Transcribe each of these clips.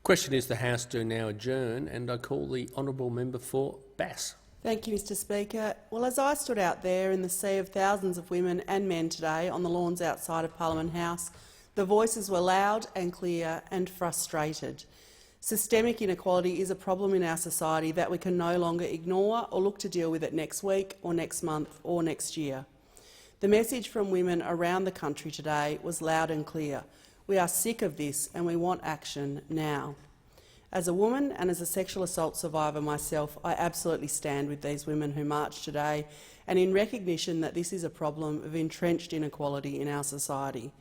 Question is the House do now adjourn, and I call the honourable member for Bass. Thank you, Mr Speaker. Well, as I stood out there in the sea of thousands of women and men today on the lawns outside of Parliament House, the voices were loud and clear and frustrated. Systemic inequality is a problem in our society that we can no longer ignore or look to deal with it next week or next month or next year. The message from women around the country today was loud and clear. We are sick of this and we want action now. As a woman and as a sexual assault survivor myself, I absolutely stand with these women who marched today, and in recognition that this is a problem of entrenched inequality in our society.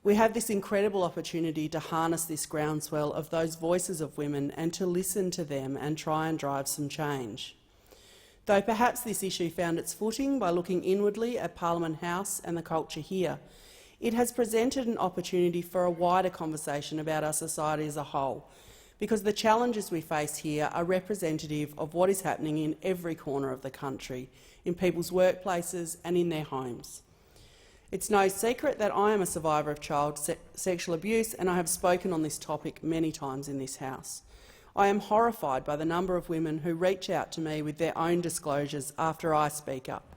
We have this incredible opportunity to harness this groundswell of those voices of women and to listen to them and try and drive some change. Though perhaps this issue found its footing by looking inwardly at Parliament House and the culture here, it has presented an opportunity for a wider conversation about our society as a whole, because the challenges we face here are representative of what is happening in every corner of the country, in people's workplaces and in their homes. It's no secret that I am a survivor of child sexual abuse, and I have spoken on this topic many times in this House. I am horrified by the number of women who reach out to me with their own disclosures after I speak up.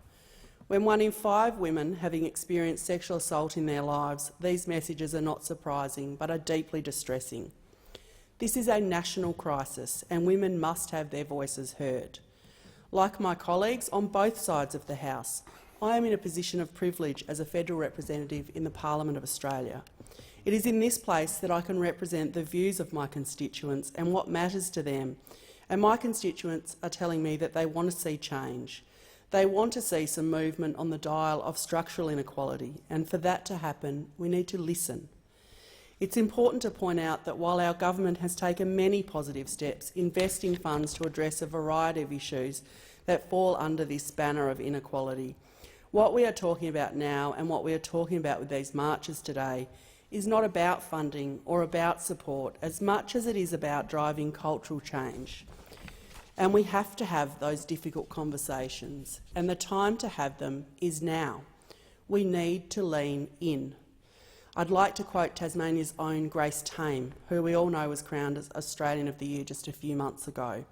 When 1 in 5 women having experienced sexual assault in their lives, these messages are not surprising but are deeply distressing. This is a national crisis and women must have their voices heard. Like my colleagues on both sides of the House, I am in a position of privilege as a federal representative in the Parliament of Australia. It is in this place that I can represent the views of my constituents and what matters to them, and my constituents are telling me that they want to see change. They want to see some movement on the dial of structural inequality, and for that to happen, we need to listen. It's important to point out that while our government has taken many positive steps investing funds to address a variety of issues that fall under this banner of inequality, what we are talking about now and what we are talking about with these marches today is not about funding or about support as much as it is about driving cultural change. And we have to have those difficult conversations, and the time to have them is now. We need to lean in. I'd like to quote Tasmania's own Grace Tame, who we all know was crowned as Australian of the Year just a few months ago.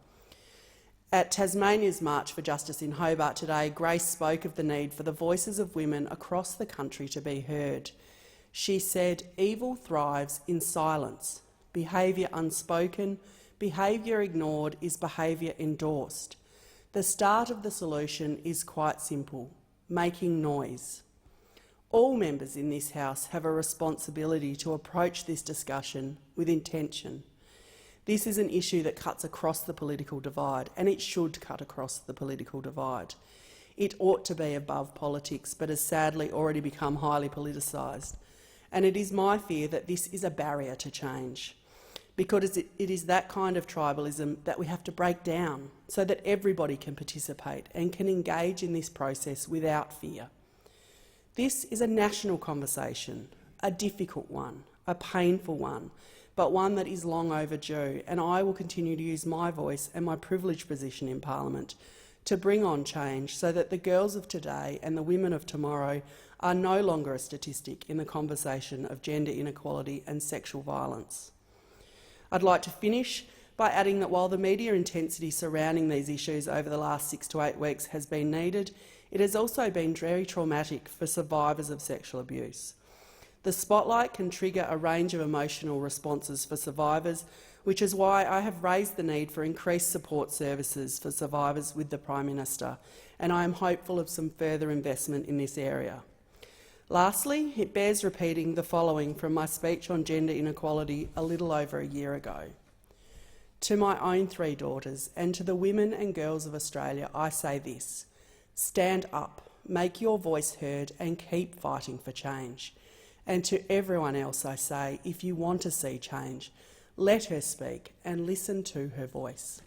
At Tasmania's March for Justice in Hobart today, Grace spoke of the need for the voices of women across the country to be heard. She said, "Evil thrives in silence. Behaviour unspoken, behaviour ignored is behaviour endorsed. The start of the solution is quite simple: making noise." All members in this House have a responsibility to approach this discussion with intention. This is an issue that cuts across the political divide, and it should cut across the political divide. It ought to be above politics, but has sadly already become highly politicised. And it is my fear that this is a barrier to change, because it is that kind of tribalism that we have to break down so that everybody can participate and can engage in this process without fear. This is a national conversation, a difficult one, a painful one, but one that is long overdue, and I will continue to use my voice and my privileged position in Parliament to bring on change so that the girls of today and the women of tomorrow are no longer a statistic in the conversation of gender inequality and sexual violence. I'd like to finish by adding that while the media intensity surrounding these issues over the last 6 to 8 weeks has been needed, it has also been very traumatic for survivors of sexual abuse. The spotlight can trigger a range of emotional responses for survivors, which is why I have raised the need for increased support services for survivors with the Prime Minister, and I am hopeful of some further investment in this area. Lastly, it bears repeating the following from my speech on gender inequality a little over a year ago. To my own 3 daughters and to the women and girls of Australia, I say this: stand up, make your voice heard and keep fighting for change. And to everyone else I say, if you want to see change, let her speak and listen to her voice.